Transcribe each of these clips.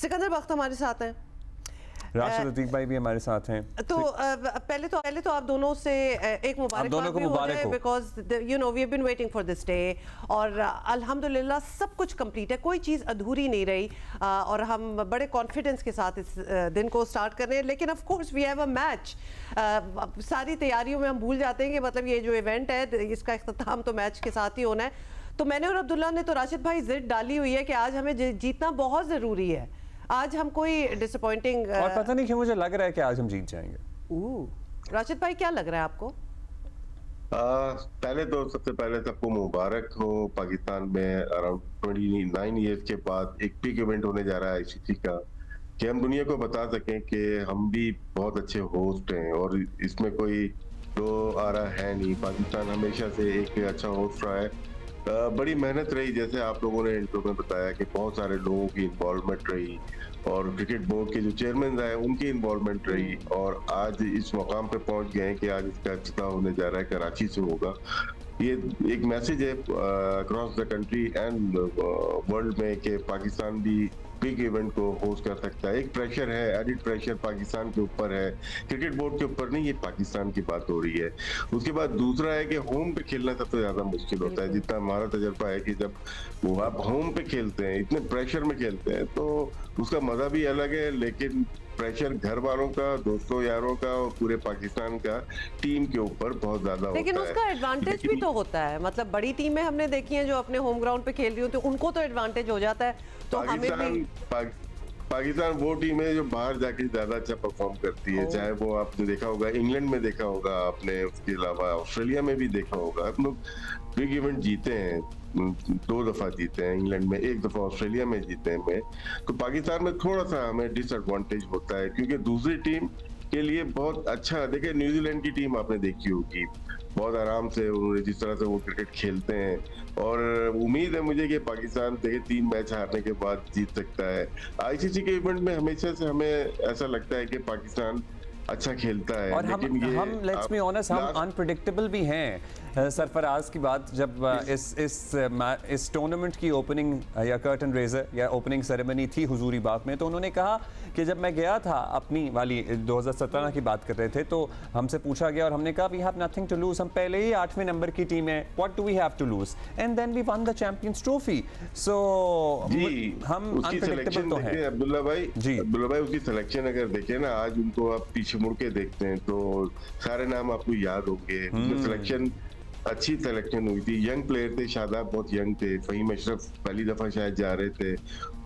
सिकंदर बख्त हमारे साथ हैं, राशिद अतीक भाई भी हमारे साथ हैं। तो पहले तो आप दोनों से एक मुबारकबाद भी हो जाए, because you know we have been waiting for this day और अल्हम्दुलिल्लाह सब कुछ कंप्लीट है, कोई चीज़ अधूरी नहीं रही और हम बड़े कॉन्फिडेंस के साथ इस दिन को स्टार्ट कर रहे हैं। लेकिन of course we have a match, सारी तैयारियों में हम भूल जाते हैं कि मतलब ये जो इवेंट है इसका इख्तिताम तो मैच के साथ ही होना है। तो मैंने और अब्दुल्ला ने तो राशिद भाई जिद डाली हुई है कि आज हमें जीतना बहुत ज़रूरी है। आज हम कोई डिसअपॉइंटिंग और पता नहीं क्यों मुझे लग रहा है कि आज हम जीत जाएंगे। राशिद भाई क्या लग रहा है आपको? पहले तो सबसे पहले सबको मुबारक हो। पाकिस्तान में अराउंड 29 ईयर्स के बाद एक बिग इवेंट होने जा रहा है आईसीसी का, कि हम दुनिया को बता सकें कि हम भी बहुत अच्छे होस्ट हैं और इसमें कोई दो आ रहा है नहीं। पाकिस्तान हमेशा से एक अच्छा होस्ट रहा है। बड़ी मेहनत रही, जैसे आप लोगों ने इंट्रो में बताया कि बहुत सारे लोगों की इन्वॉल्वमेंट रही और क्रिकेट बोर्ड के जो चेयरमैन आए उनकी इन्वॉल्वमेंट रही और आज इस मुकाम पे पहुंच गए हैं कि आज इसका इफ्तिताह होने जा रहा है, कराची से होगा। ये एक मैसेज है across the country and world में कि पाकिस्तान भी बिग इवेंट को होस्ट कर सकता है। एक प्रेशर है, एडिड प्रेशर पाकिस्तान के ऊपर है, क्रिकेट बोर्ड के ऊपर नहीं, ये पाकिस्तान की बात हो रही है। उसके बाद दूसरा है कि होम पे खेलना सबसे ज्यादा मुश्किल होता है। जितना हमारा तजर्बा है कि जब वो आप होम पे खेलते हैं, इतने प्रेशर में खेलते हैं, तो उसका मजा भी अलग है, लेकिन प्रेशर घर वालों का, दोस्तों यारों का और पूरे पाकिस्तान का टीम के ऊपर बहुत ज्यादा होता है। लेकिन उसका एडवांटेज भी तो होता है, मतलब बड़ी टीमें हमने देखी हैं जो अपने होम ग्राउंड पे खेल रही होती है, उनको तो एडवांटेज हो जाता है। तो हमें भी पाकिस्तान वो टीम है जो बाहर जाके ज्यादा अच्छा परफॉर्म करती है, चाहे वो आपने देखा होगा इंग्लैंड में, देखा होगा आपने, उसके अलावा ऑस्ट्रेलिया में भी देखा होगा। हम लोग बिग इवेंट जीते हैं, 2 दफा जीते हैं इंग्लैंड में, 1 दफा ऑस्ट्रेलिया में जीते हैं। तो पाकिस्तान में थोड़ा सा हमें डिसएडवांटेज होता है क्योंकि दूसरी टीम के लिए बहुत अच्छा, देखिए न्यूजीलैंड की टीम आपने देखी होगी, बहुत आराम से उन्होंने जिस तरह से वो क्रिकेट खेलते हैं और उम्मीद है मुझे कि पाकिस्तान देखिए 3 मैच हारने के बाद जीत सकता है। आईसीसी के इवेंट में हमेशा से हमें ऐसा लगता है कि पाकिस्तान अच्छा खेलता है, और हम लेट्स बी ऑनेस्ट, हम अनप्रेडिक्टेबल भी हैं। सरफराज की बात, जब इस टूर्नामेंट की ओपनिंग या कर्टन रेजर या ओपनिंग सेरेमनी थी हुजूरी बाग में, तो उन्होंने कहा कि जब मैं गया था अपनी वाली 2017 की बात कर रहे थे, तो हमसे पूछा गया और हमने कहा we have nothing to lose, हम पहले ही 8वें नंबर की टीम है, what do we have to lose, and then we won the Champions Trophy. So हम अनप्रेडिक्टेबल तो हैं। अब्दुल्ला भाई उसकी सिलेक्शन अगर देखें ना, आज उनको आप पीछे मुड़ के देखते हैं तो सारे नाम आपको याद होंगे। सिलेक्शन अच्छी सिलेक्शन हुई थी, यंग प्लेयर थे, शादाब बहुत यंग थे, फहीम अशरफ पहली दफा शायद जा रहे थे,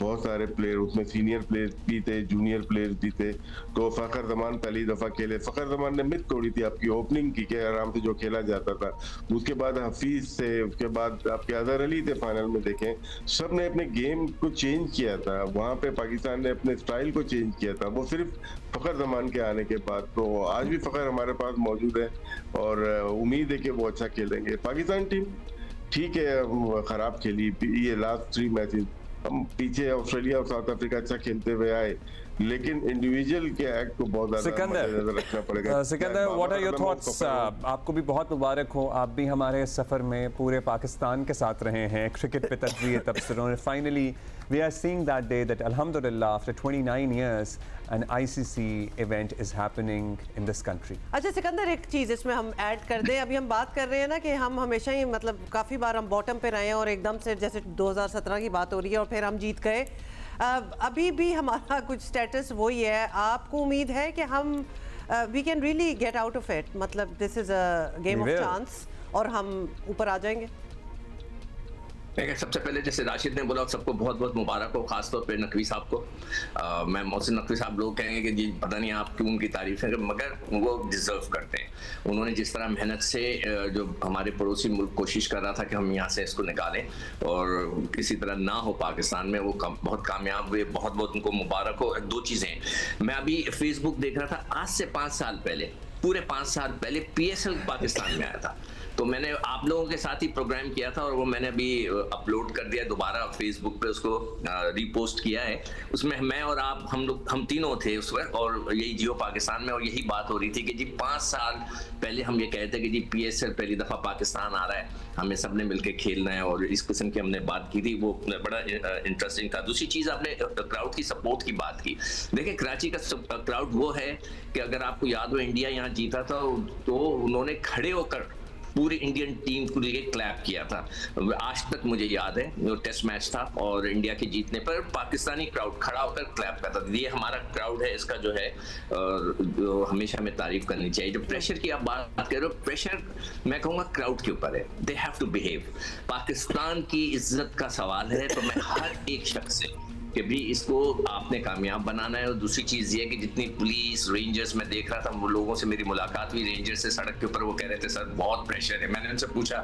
बहुत सारे प्लेयर उसमें सीनियर प्लेयर भी थे, जूनियर प्लेयर भी थे। तो फखर जमान पहली दफा खेले, फखर जमान ने मिथ तोड़ी थी आपकी ओपनिंग की के आराम से जो खेला जाता था। उसके बाद हफीज से, उसके बाद आपके अजहर अली थे फाइनल में, देखें सब ने अपने गेम को चेंज किया था, वहां पे पाकिस्तान ने अपने स्टाइल को चेंज किया था, वो सिर्फ फखर जमान के आने के बाद। तो आज भी फखर हमारे पास मौजूद है और उम्मीद है कि वो अच्छा खेलेंगे। पाकिस्तान टीम ठीक है, खराब खेली ये लास्ट 3 मैचेस, हम पीछे ऑस्ट्रेलिया और साउथ अफ्रीका अच्छा खेलते हुए आए, लेकिन इंडिविजुअल के एक्ट को बहुत ज्यादा रखना पड़ेगा। Sikandar, what are your thoughts? आपको भी बहुत मुबारक हो, आप भी हमारे सफर में पूरे पाकिस्तान के साथ रहे हैं क्रिकेट पे तजवीज़ तबसरों। Finally we are seeing that day that अल्हम्दुलिल्लाह after 29 years an ICC event is happening in this country. अच्छा सिकंदर, एक चीज़ इसमें हम ऐड कर दें, अभी हम बात कर रहे हैं ना कि हम हमेशा ही मतलब काफ़ी बार हम बॉटम पे रहे हैं और एकदम से जैसे 2017 की बात हो रही है और फिर हम जीत गए। अभी भी हमारा कुछ स्टेटस वही है। आपको उम्मीद है कि हम we can really get out of it, मतलब this is a game of chance और हम ऊपर आ जाएंगे? सबसे पहले जैसे राशिद ने बोला, सबको बहुत बहुत मुबारक हो, खासतौर पे नकवी साहब को। मैं मोहसिन नकवी साहब, लोग कहेंगे कि जी पता नहीं आप क्यों उनकी तारीफ है, मगर वो डिजर्व करते हैं। उन्होंने जिस तरह मेहनत से जो हमारे पड़ोसी मुल्क कोशिश कर रहा था कि हम यहाँ से इसको निकालें और किसी तरह ना हो पाकिस्तान में, वो बहुत कामयाब हुए, बहुत बहुत उनको मुबारक हो। 2 चीज़ें, मैं अभी फेसबुक देख रहा था, आज से 5 साल पहले, पूरे 5 साल पहले PSL पाकिस्तान में आया था। तो मैंने आप लोगों के साथ ही प्रोग्राम किया था और वो मैंने अभी अपलोड कर दिया दोबारा फेसबुक पे, उसको रीपोस्ट किया है। उसमें मैं और आप हम तीनों थे उस वक्त, और यही जियो पाकिस्तान में, और यही बात हो रही थी कि जी 5 साल पहले हम ये कहते कि जी PSL पहली दफा पाकिस्तान आ रहा है, हमें सबने मिलकर खेलना है, और इस किस्म की हमने बात की थी, वो बड़ा इंटरेस्टिंग था। दूसरी चीज, आपने क्राउड की सपोर्ट की बात की। देखिए कराची का क्राउड वो है कि अगर आपको याद हो इंडिया यहाँ जीता था तो उन्होंने खड़े होकर पूरी इंडियन टीम को लेके क्लैप किया था। आज तक मुझे याद है, वो टेस्ट मैच था और इंडिया के जीतने पर पाकिस्तानी क्राउड खड़ा होकर क्लैप करता था। ये हमारा क्राउड है, इसका जो है जो हमेशा हमें तारीफ करनी चाहिए। जो प्रेशर की आप बात कर रहे हो, प्रेशर मैं कहूँगा क्राउड के ऊपर है। They have to behave. Pakistan की इज्जत का सवाल है, तो मैं हर एक शख्स से कि भी इसको आपने कामयाब बनाना है। और दूसरी चीज ये कि जितनी पुलिस रेंजर्स में देख रहा था, वो लोगों से मेरी मुलाकात हुई रेंजर से सड़क के ऊपर, वो कह रहे थे सर बहुत प्रेशर है। मैंने उनसे पूछा,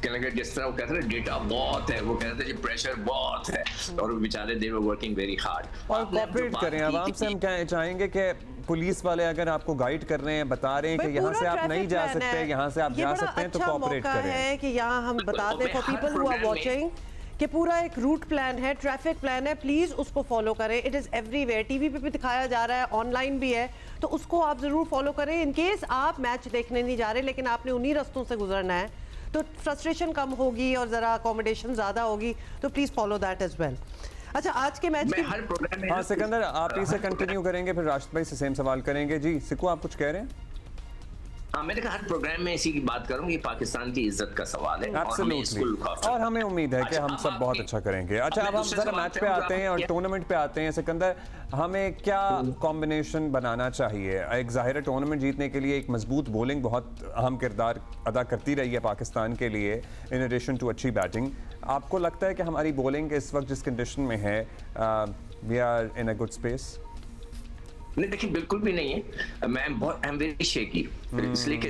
कहने लगे जिस तरह वो कहते थे डेटा बहुत है, वो कह रहे थे प्रेशर बहुत है, और वो बेचारे दे वर वर्किंग वेरी हार्ड। और कोऑपरेट करें। आवाम से हम क्या चाहेंगे कि पुलिस वाले अगर आपको गाइड कर रहे हैं, बता रहे हैं कि यहाँ से आप नहीं जा सकते, यहाँ से आप जा सकते हैं, तो कोऑपरेट करें। है कि यहाँ हम बता दें for people who are watching कि पूरा एक रूट प्लान है, ट्रैफिक प्लान है, प्लीज उसको फॉलो करें। इट इज एवरीवेयर, टीवी पे भी दिखाया जा रहा है, ऑनलाइन भी है, तो उसको आप जरूर फॉलो करें। इन केस आप मैच देखने नहीं जा रहे लेकिन आपने उन्हीं रास्तों से गुजरना है, तो फ्रस्ट्रेशन कम होगी और जरा अकोमोडेशन ज्यादा होगी, तो please follow that as well. अच्छा, आज के मैच हर प्रोग्राम में, हाँ सिकंदर आप इसे कंटिन्यू करेंगे, फिर राशिद भाई से सेम सवाल करेंगे। जी सिकू, आप कुछ कह रहे हैं? हाँ, मैंने कहा हर प्रोग्राम में इसी की बात करूंगी, पाकिस्तान की इज्जत का सवाल है और हमें उम्मीद है कि हम सब बहुत अच्छा करेंगे। अच्छा, अब हम जरा मैच पे आते हैं और टूर्नामेंट पे आते हैं। सिकंदर, हमें क्या कॉम्बिनेशन बनाना चाहिए? एक ज़ाहिर टूर्नामेंट जीतने के लिए एक मजबूत बॉलिंग बहुत अहम किरदार अदा करती रही है पाकिस्तान के लिए, इन एडिशन टू अच्छी बैटिंग। आपको लगता है कि हमारी बॉलिंग इस वक्त जिस कंडीशन में है, we are in a good space? नहीं, देखिए बिल्कुल भी नहीं है। मैं बहुत आई एम वेरी शेकी, इसलिए कि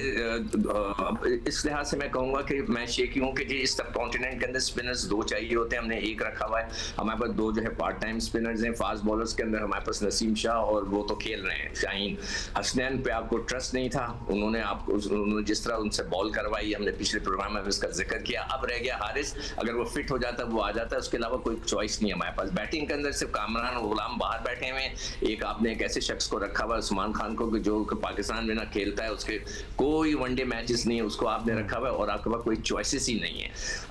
इस लिहाज से मैं कहूंगा कि मैं शेकी हूं कि जी इस सब कॉन्टिनेंट के अंदर स्पिनर्स 2 चाहिए होते हैं, हमने 1 रखा हुआ है। हमारे पास 2 जो है पार्ट टाइम स्पिनर्स हैं। फास्ट बॉलर्स के अंदर हमारे पास नसीम शाह और वो तो खेल रहे हैं, शाहीन। हसनैन पे आपको ट्रस्ट नहीं था, उन्होंने जिस तरह उनसे बॉल करवाई, हमने पिछले प्रोग्राम में उसका जिक्र किया। अब रह गया हारिस, अगर वो फिट हो जाता वो आ जाता है, उसके अलावा कोई चॉइस नहीं है हमारे पास। बैटिंग के अंदर सिर्फ कामरान गुलाम बाहर बैठे हुए हैं। एक आपने एक ऐसे शख्स को रखा हुआ उस्मान खान को, जो पाकिस्तान में ना खेलता है, उसके कोई वनडे मैचेस नहीं है, उसको आपने रखा हुआ है और आपके पास कोई चॉइसेस ही नहीं है।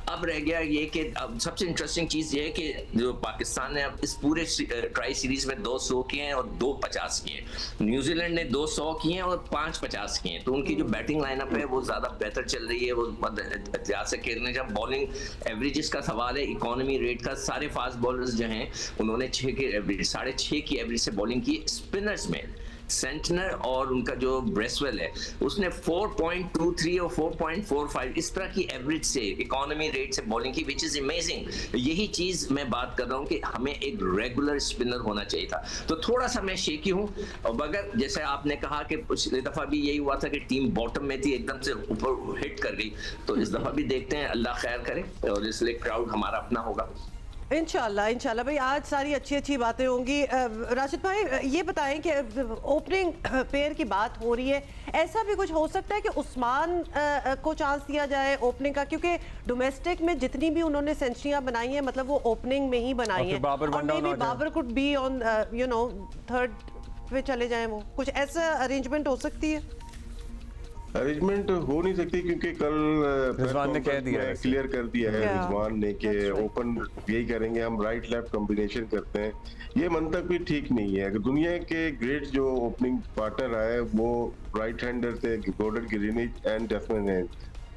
अब रह गया ये कि अब सबसे इंटरेस्टिंग चीज ये है कि जो पाकिस्तान ने अब इस पूरे ट्राई सीरीज में 2 100 किए हैं और 2 50 किए हैं। न्यूजीलैंड ने 2 100 किए हैं और 5 50 किए हैं। तो उनकी जो बैटिंग लाइनअप है वो ज्यादा बेहतर चल रही है, वो एहतियात से खेल रहे हैं। जब बॉलिंग एवरेजेस का सवाल है, इकोनॉमी रेट का, सारे फास्ट बॉलर्स जो हैं उन्होंने 6 की एवरेज, 6.5 की एवरेज से बॉलिंग की। स्पिनर्स में सेंटनर और उनका जो ब्रेसवेल है उसने 4.23 और 4.45 इस तरह की एवरेज से इकोनॉमी रेट से बॉलिंग की, विच इज अमेजिंग। यही चीज मैं बात कर रहा हूं कि हमें एक रेगुलर स्पिनर होना चाहिए था। तो थोड़ा सा मैं शेकी हूं, और मगर जैसे आपने कहा कि पिछली दफा भी यही हुआ था कि टीम बॉटम में थी, एकदम से ऊपर हिट कर गई, तो इस दफा भी देखते हैं, अल्लाह खैर करे, और इसलिए क्राउड हमारा अपना होगा इंशाल्लाह भाई। आज सारी अच्छी बातें होंगी। राशिद भाई ये बताएं कि ओपनिंग पेयर की बात हो रही है, ऐसा भी कुछ हो सकता है कि उस्मान को चांस दिया जाए ओपनिंग का, क्योंकि डोमेस्टिक में जितनी भी उन्होंने सेंचुरियां बनाई हैं मतलब वो ओपनिंग में ही बनाई हैं, और maybe Babar could be on third पे चले जाएं, वो कुछ ऐसा अरेंजमेंट हो सकती है? अरेंजमेंट हो नहीं सकती क्योंकि कल रिजवान ने कह दिया है, क्लियर कर दिया है रिजवान ने कि ओपन यही करेंगे, हम राइट लेफ्ट कॉम्बिनेशन करते हैं। ये मंतक भी ठीक नहीं है। अगर दुनिया के ग्रेट जो ओपनिंग पार्टनर आए वो राइट हैंडर थे, गॉर्डन ग्रीनिज एंड डेस्मंड हेड।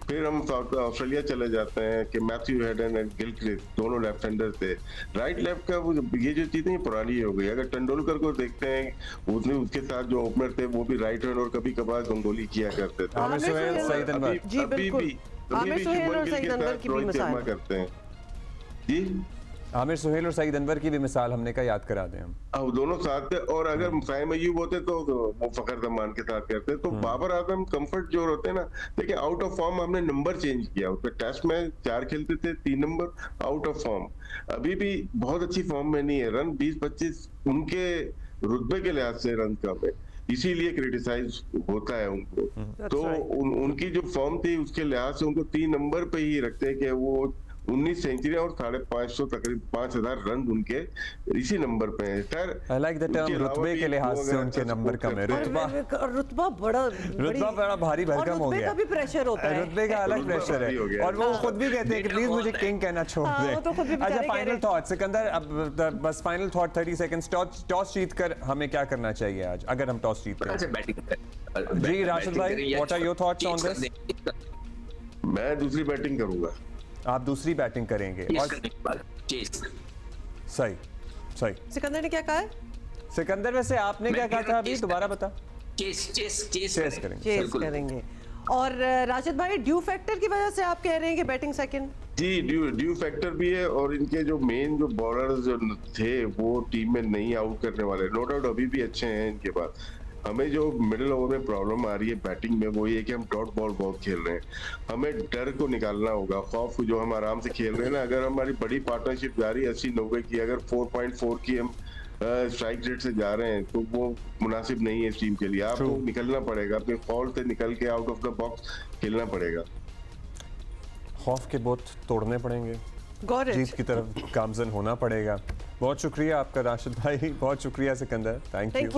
फिर हम ऑस्ट्रेलिया चले जाते हैं कि मैथ्यू हेडन एंड गिलक्रिस्ट दोनों लेफ्ट हैंडर थे। राइट लेफ्ट का ये जो चीजें पुरानी हो गई। अगर तेंदुलकर को देखते हैं, उसके साथ जो ओपनर थे वो भी राइट हैंड और कभी कभार गंगोली किया करते थे। अभी भी करते हैं जी। आमिर सुहेल और सईद अनवर की भी मिसाल हमने का याद करा दें हम। अब दोनों साथ थे, और अगर फाहिम अय्यूब होते तो वो फखर जमान के साथ करते। तो बाबर आजम कंफर्ट जोन होते हैं ना। देखिए आउट ऑफ फॉर्म हमने नंबर चेंज किया, उसमें टेस्ट में 4 खेलते थे, 3 नंबर आउट ऑफ फॉर्म। अभी भी बहुत अच्छी फॉर्म में नहीं है। रन 20-25 उनके रुतबे के लिहाज से रन कम है। इसीलिए क्रिटिसाइज होता है उनको। तो उनकी जो फॉर्म थी उसके लिहाज से उनको 3 नंबर पे ही रखते हैं कि वो 19 सेंचुरी और 550 तकरीबन 5000 रन उनके इसी नंबर पे हैं। खैर I like the term रुतबे के लिहाज से उनके नंबर कम है। रुतबा बड़ा भारी भरकम हो गया। रुतबे का भी प्रेशर होता है, रुतबे का अलग प्रेशर है और वो खुद भी कहते हैं कि प्लीज मुझे किंग कहना छोड़ दें। अच्छा, फाइनल थॉट सिकंदर, अब बस फाइनल थॉट 30 सेकंड्स। टॉस जीत कर हमें क्या करना चाहिए आज, अगर हम टॉस जीत कर? जी राशिद भाई, what are your thoughts on this? मैं दूसरी बैटिंग करूंगा। आप दूसरी बैटिंग करेंगे और सही सही। सिकंदर ने क्या कहा है? सिकंदर वैसे आपने क्या कहा था अभी, दोबारा बता। चेस करेंगे। और राशिद भाई, ड्यू फैक्टर की वजह से आप कह रहे हैं कि बैटिंग सेकंड? जी, ड्यू फैक्टर भी है और इनके जो मेन जो बॉलर्स जो थे वो टीम में नहीं आउट करने वाले। नो डाउट अभी भी अच्छे हैं इनके पास। हमें जो मिडिल ओवर में प्रॉब्लम आ रही है बैटिंग में वो ये कि हम डॉट बॉल बहुत खेल रहे हैं। हमें डर को निकालना होगा, खौफ को, जो हम आराम से खेल रहे हैं ना। अगर हमारी बड़ी पार्टनरशिप जा रही है 80-90 की, अगर 4.4 की हम स्ट्राइक रेट से जा रहे हैं तो वो मुनासिब नहीं है इस टीम के लिए। आपको निकलना पड़ेगा, अपने फॉल्ट से निकल के आउट ऑफ द बॉक्स खेलना पड़ेगा। खौफ के बहुत तोड़ने पड़ेंगे, जीत की तरफ गामजन होना पड़ेगा। बहुत शुक्रिया आपका राशिद भाई, बहुत शुक्रिया सिकंदर, थैंक यू।